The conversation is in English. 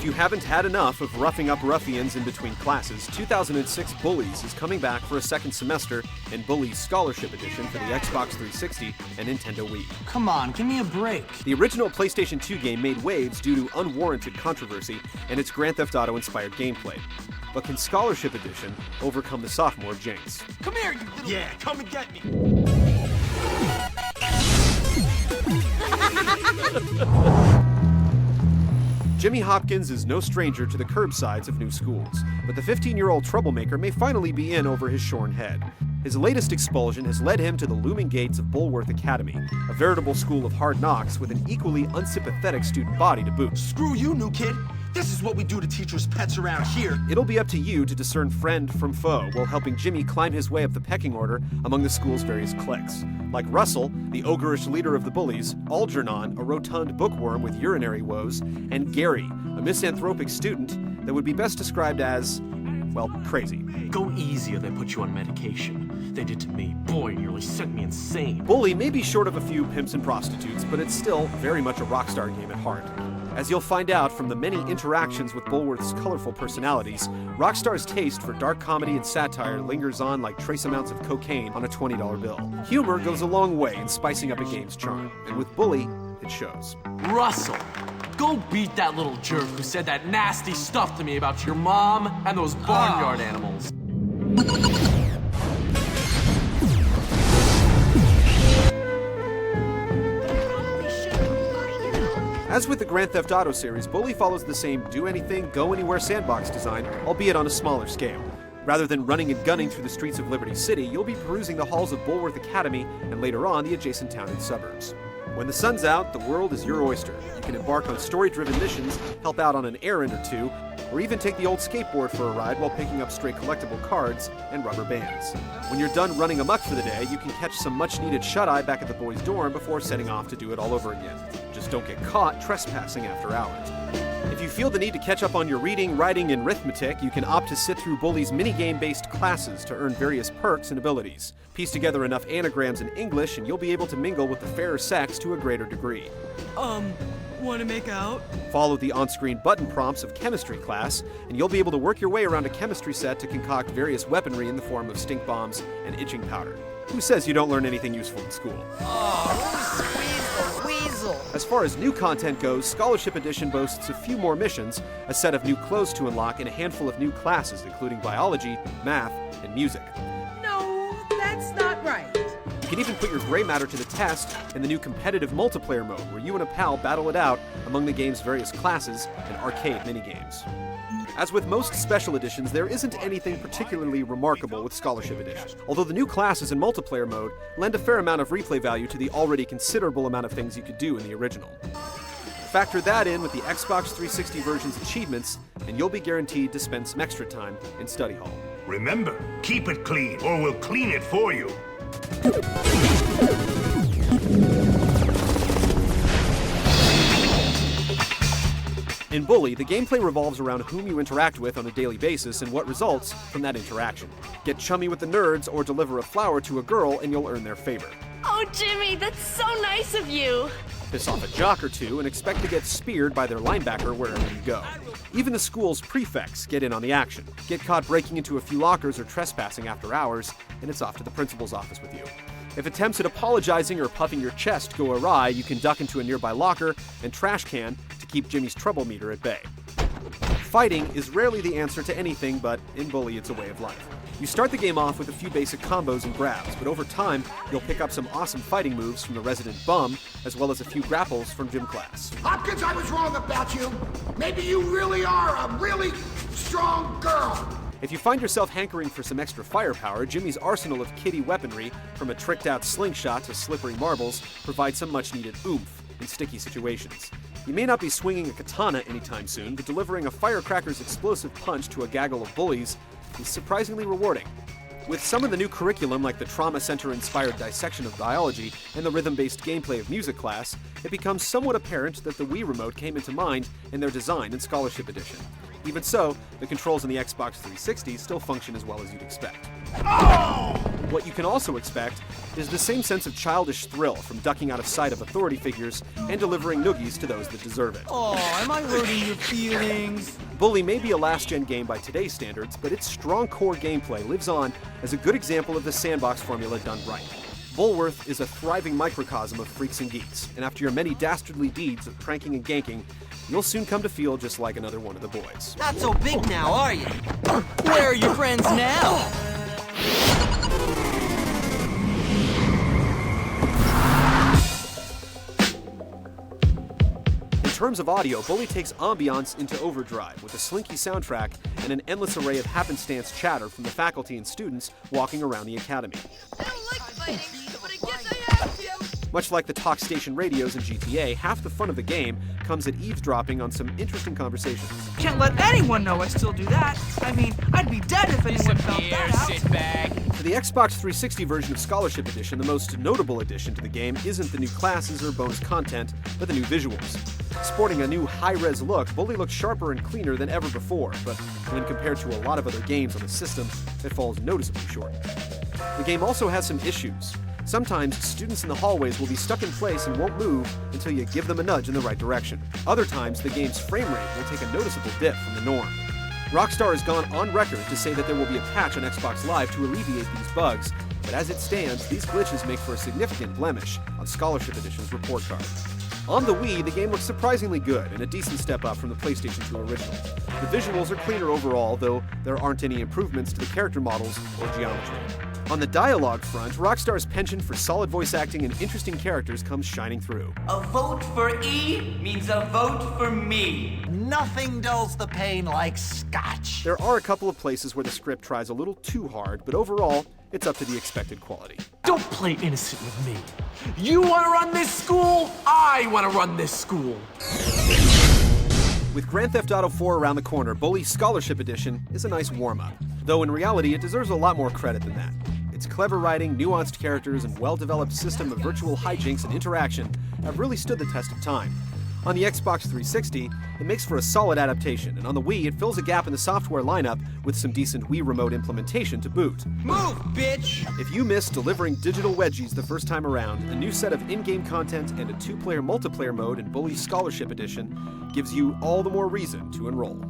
you haven't had enough of roughing up ruffians in between classes, 2006 Bullies is coming back for a second semester in Bullies Scholarship Edition for the Xbox 360 and Nintendo Wii. Come on, give me a break. The original PlayStation 2 game made waves due to unwarranted controversy and its Grand Theft Auto-inspired gameplay. But can Scholarship Edition overcome the sophomore jinx? Come here, you little... Yeah, come and get me. Jimmy Hopkins is no stranger to the curbsides of new schools, but the 15-year-old troublemaker may finally be in over his shorn head. His latest expulsion has led him to the looming gates of Bulworth Academy, a veritable school of hard knocks with an equally unsympathetic student body to boot. Screw you, new kid. This is what we do to teachers' pets around here. It'll be up to you to discern friend from foe while helping Jimmy climb his way up the pecking order among the school's various cliques. Like Russell, the ogreish leader of the bullies, Algernon, a rotund bookworm with urinary woes, and Gary, a misanthropic student that would be best described as, well, crazy. Go easy or they put you on medication. They did to me. Boy, it nearly sent me insane. Bully may be short of a few pimps and prostitutes, but it's still very much a Rockstar game at heart. As you'll find out from the many interactions with Bulworth's colorful personalities, Rockstar's taste for dark comedy and satire lingers on like trace amounts of cocaine on a $20 bill. Humor goes a long way in spicing up a game's charm, and with Bully, it shows. Russell, go beat that little jerk who said that nasty stuff to me about your mom and those barnyard animals. As with the Grand Theft Auto series, Bully follows the same do-anything, go-anywhere sandbox design, albeit on a smaller scale. Rather than running and gunning through the streets of Liberty City, you'll be perusing the halls of Bulworth Academy and later on the adjacent town and suburbs. When the sun's out, the world is your oyster. You can embark on story-driven missions, help out on an errand or two, or even take the old skateboard for a ride while picking up stray collectible cards and rubber bands. When you're done running amok for the day, you can catch some much-needed shut-eye back at the boys' dorm before setting off to do it all over again. Just don't get caught trespassing after hours. If you feel the need to catch up on your reading, writing, and arithmetic, you can opt to sit through Bully's minigame-based classes to earn various perks and abilities. Piece together enough anagrams in English, and you'll be able to mingle with the fairer sex to a greater degree. Wanna make out? Follow the on-screen button prompts of chemistry class, and you'll be able to work your way around a chemistry set to concoct various weaponry in the form of stink bombs and itching powder. Who says you don't learn anything useful in school? As far as new content goes, Scholarship Edition boasts a few more missions, a set of new clothes to unlock, and a handful of new classes, including biology, math, and music. No, that's not right. You can even put your gray matter to the test in the new competitive multiplayer mode, where you and a pal battle it out among the game's various classes and arcade minigames. As with most special editions, there isn't anything particularly remarkable with Scholarship Edition, although the new classes in multiplayer mode lend a fair amount of replay value to the already considerable amount of things you could do in the original. Factor that in with the Xbox 360 version's achievements, and you'll be guaranteed to spend some extra time in study hall. Remember, keep it clean, or we'll clean it for you. In Bully, the gameplay revolves around whom you interact with on a daily basis and what results from that interaction. Get chummy with the nerds or deliver a flower to a girl and you'll earn their favor. Oh, Jimmy, that's so nice of you. Piss off a jock or two and expect to get speared by their linebacker wherever you go. Even the school's prefects get in on the action. Get caught breaking into a few lockers or trespassing after hours, and it's off to the principal's office with you. If attempts at apologizing or puffing your chest go awry, you can duck into a nearby locker and trash can to keep Jimmy's trouble meter at bay. Fighting is rarely the answer to anything, but in Bully it's a way of life. You start the game off with a few basic combos and grabs, but over time, you'll pick up some awesome fighting moves from the resident bum, as well as a few grapples from gym class. Hopkins, I was wrong about you. Maybe you really are a really strong girl. If you find yourself hankering for some extra firepower, Jimmy's arsenal of kiddie weaponry, from a tricked-out slingshot to slippery marbles, provides some much-needed oomph in sticky situations. You may not be swinging a katana anytime soon, but delivering a firecracker's explosive punch to a gaggle of bullies is surprisingly rewarding. With some of the new curriculum like the Trauma Center-inspired dissection of biology and the rhythm-based gameplay of music class, it becomes somewhat apparent that the Wii Remote came into mind in their design in Scholarship Edition. Even so, the controls in the Xbox 360 still function as well as you'd expect. What you can also expect is the same sense of childish thrill from ducking out of sight of authority figures and delivering noogies to those that deserve it. Oh, am I hurting your feelings? Bully may be a last-gen game by today's standards, but its strong core gameplay lives on as a good example of the sandbox formula done right. Bullworth is a thriving microcosm of freaks and geeks, and after your many dastardly deeds of pranking and ganking, you'll soon come to feel just like another one of the boys. Not so big now, are you? Where are your friends now? In terms of audio, Bully takes ambiance into overdrive with a slinky soundtrack and an endless array of happenstance chatter from the faculty and students walking around the academy. I don't like fighting, but I guess I have to. Much like the talk station radios in GTA, half the fun of the game comes at eavesdropping on some interesting conversations. Can't let anyone know I still do that. I mean, I'd be dead if anyone found that out. Sit back. For the Xbox 360 version of Scholarship Edition, the most notable addition to the game isn't the new classes or bonus content, but the new visuals. Sporting a new high-res look, Bully looks sharper and cleaner than ever before, but when compared to a lot of other games on the system, it falls noticeably short. The game also has some issues. Sometimes, students in the hallways will be stuck in place and won't move until you give them a nudge in the right direction. Other times, the game's frame rate will take a noticeable dip from the norm. Rockstar has gone on record to say that there will be a patch on Xbox Live to alleviate these bugs, but as it stands, these glitches make for a significant blemish on Scholarship Edition's report card. On the Wii, the game looks surprisingly good and a decent step up from the PlayStation 2 original. The visuals are cleaner overall, though there aren't any improvements to the character models or geometry. On the dialogue front, Rockstar's penchant for solid voice acting and interesting characters comes shining through. A vote for E means a vote for me. Nothing dulls the pain like scotch. There are a couple of places where the script tries a little too hard, but overall, it's up to the expected quality. Don't play innocent with me. You want to run this school? I want to run this school. With Grand Theft Auto 4 around the corner, Bully Scholarship Edition is a nice warm-up. Though in reality, it deserves a lot more credit than that. Its clever writing, nuanced characters, and well-developed system of virtual hijinks and interaction have really stood the test of time. On the Xbox 360, it makes for a solid adaptation, and on the Wii, it fills a gap in the software lineup with some decent Wii Remote implementation to boot. Move, bitch! If you missed delivering digital wedgies the first time around, a new set of in-game content and a 2-player multiplayer mode in Bully Scholarship Edition gives you all the more reason to enroll.